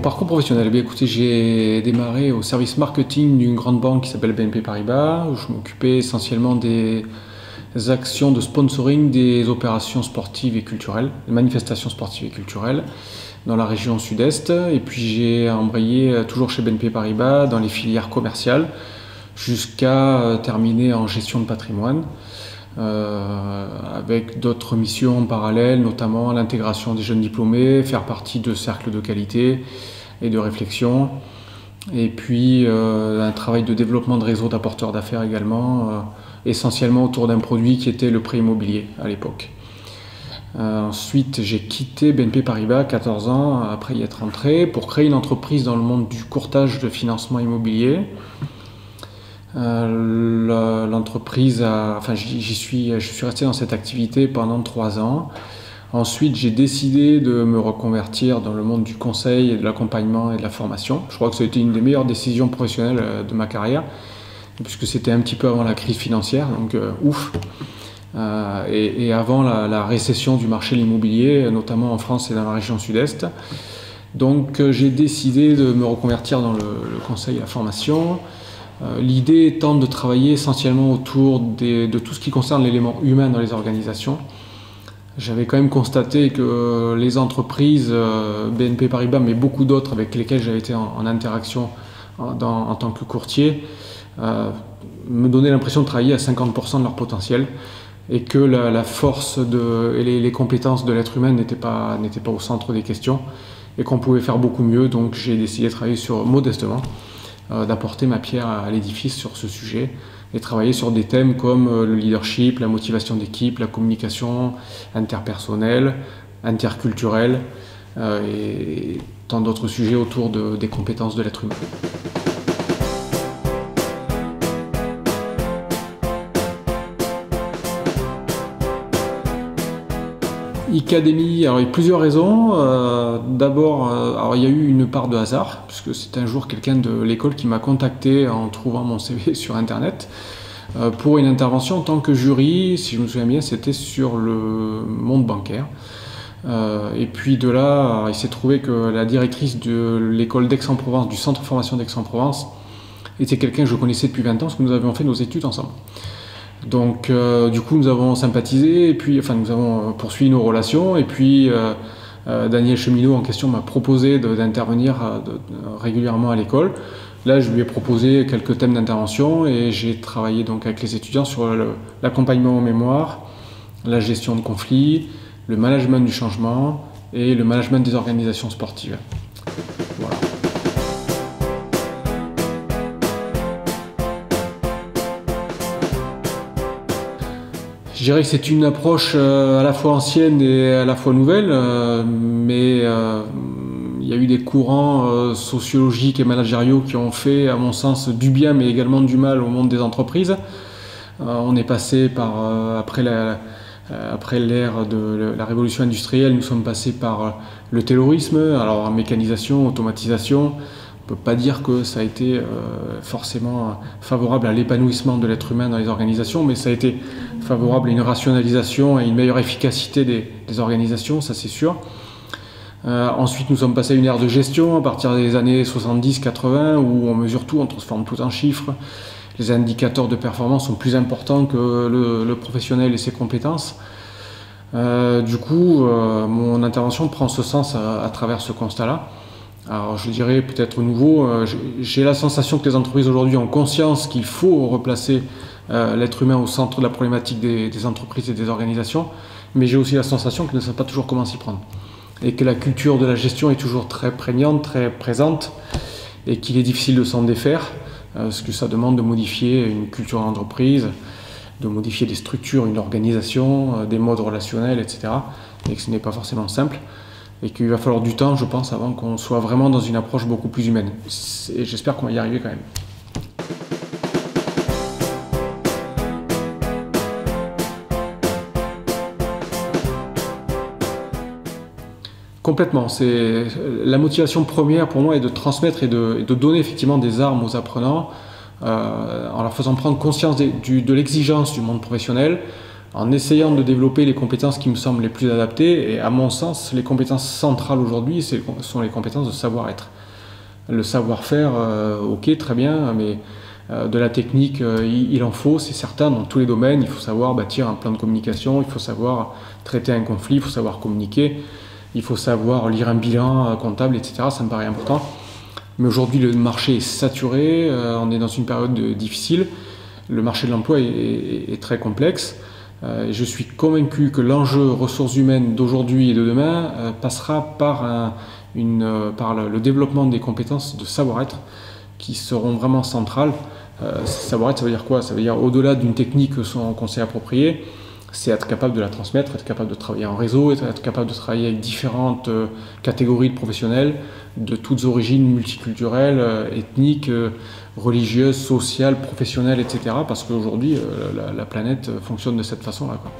parcours professionnel, eh bien, écoutez, j'ai démarré au service marketing d'une grande banque qui s'appelle BNP Paribas, où je m'occupais essentiellement des actions de sponsoring des opérations sportives et culturelles, des manifestations sportives et culturelles dans la région sud-est. Et puis j'ai embrayé toujours chez BNP Paribas dans les filières commerciales jusqu'à terminer en gestion de patrimoine. Avec d'autres missions en parallèle, notamment l'intégration des jeunes diplômés, faire partie de cercles de qualité et de réflexion, et puis un travail de développement de réseau d'apporteurs d'affaires également, essentiellement autour d'un produit qui était le prêt immobilier à l'époque. Ensuite, j'ai quitté BNP Paribas 14 ans après y être rentré pour créer une entreprise dans le monde du courtage de financement immobilier. L'entreprise, je suis resté dans cette activité pendant 3 ans. Ensuite, j'ai décidé de me reconvertir dans le monde du conseil et de l'accompagnement et de la formation. Je crois que ça a été une des meilleures décisions professionnelles de ma carrière, puisque c'était un petit peu avant la crise financière, donc ouf. Et avant la récession du marché de l'immobilier, notamment en France et dans la région sud-est. Donc j'ai décidé de me reconvertir dans le conseil et la formation. L'idée étant de travailler essentiellement autour de tout ce qui concerne l'élément humain dans les organisations. J'avais quand même constaté que les entreprises, BNP Paribas, mais beaucoup d'autres avec lesquelles j'avais été en interaction en tant que courtier, me donnaient l'impression de travailler à 50% de leur potentiel et que la force et les compétences de l'être humain n'étaient pas au centre des questions et qu'on pouvait faire beaucoup mieux. Donc j'ai décidé de travailler modestement, d'apporter ma pierre à l'édifice sur ce sujet et travailler sur des thèmes comme le leadership, la motivation d'équipe, la communication interpersonnelle, interculturelle et tant d'autres sujets autour des compétences de l'être humain. Icademy, alors il y a plusieurs raisons. D'abord, alors il y a eu une part de hasard, puisque c'est un jour quelqu'un de l'école qui m'a contacté en trouvant mon CV sur internet pour une intervention en tant que jury, si je me souviens bien, c'était sur le monde bancaire. Et puis de là, il s'est trouvé que la directrice de l'école d'Aix-en-Provence, du centre de formation d'Aix-en-Provence, était quelqu'un que je connaissais depuis 20 ans, parce que nous avions fait nos études ensemble. Donc du coup nous avons sympathisé et puis nous avons poursuivi nos relations et puis Daniel Cheminot en question m'a proposé d'intervenir régulièrement à l'école. Là je lui ai proposé quelques thèmes d'intervention et j'ai travaillé donc avec les étudiants sur l'accompagnement aux mémoires, la gestion de conflits, le management du changement et le management des organisations sportives. Voilà. Je dirais que c'est une approche à la fois ancienne et à la fois nouvelle, mais il y a eu des courants sociologiques et managériaux qui ont fait, à mon sens, du bien mais également du mal au monde des entreprises. On est passé par, après l'ère de la révolution industrielle, nous sommes passés par le taylorisme, alors mécanisation, automatisation. On ne peut pas dire que ça a été forcément favorable à l'épanouissement de l'être humain dans les organisations, mais ça a été favorable à une rationalisation et une meilleure efficacité des organisations, ça c'est sûr. Ensuite, nous sommes passés à une ère de gestion à partir des années 70-80 où on mesure tout, on transforme tout en chiffres. Les indicateurs de performance sont plus importants que le professionnel et ses compétences. Du coup, mon intervention prend ce sens à travers ce constat-là. Alors je dirais peut-être nouveau, j'ai la sensation que les entreprises aujourd'hui ont conscience qu'il faut replacer l'être humain au centre de la problématique des entreprises et des organisations, mais j'ai aussi la sensation qu'ils ne savent pas toujours comment s'y prendre. Et que la culture de la gestion est toujours très prégnante, très présente, et qu'il est difficile de s'en défaire, parce que ça demande de modifier une culture d'entreprise, de modifier des structures, une organisation, des modes relationnels, etc. Et que ce n'est pas forcément simple. Et qu'il va falloir du temps, je pense, avant qu'on soit vraiment dans une approche beaucoup plus humaine. Et j'espère qu'on va y arriver quand même. Complètement. La motivation première pour moi est de transmettre et de donner effectivement des armes aux apprenants en leur faisant prendre conscience de l'exigence du monde professionnel, en essayant de développer les compétences qui me semblent les plus adaptées. Et à mon sens, les compétences centrales aujourd'hui, ce sont les compétences de savoir-être. Le savoir-faire, ok, très bien, mais de la technique, il en faut, c'est certain, dans tous les domaines. Il faut savoir bâtir un plan de communication, il faut savoir traiter un conflit, il faut savoir communiquer, il faut savoir lire un bilan comptable, etc. Ça me paraît important. Mais aujourd'hui, le marché est saturé, on est dans une période difficile, le marché de l'emploi est très complexe. Je suis convaincu que l'enjeu ressources humaines d'aujourd'hui et de demain passera par le développement des compétences de savoir-être qui seront vraiment centrales. Savoir-être, ça veut dire quoi? Ça veut dire au-delà d'une technique qu'on s'est appropriée, c'est être capable de la transmettre, être capable de travailler en réseau, être capable de travailler avec différentes catégories de professionnels, de toutes origines multiculturelles, ethniques, religieuses, sociales, professionnelles, etc. Parce qu'aujourd'hui, la planète fonctionne de cette façon-là, quoi.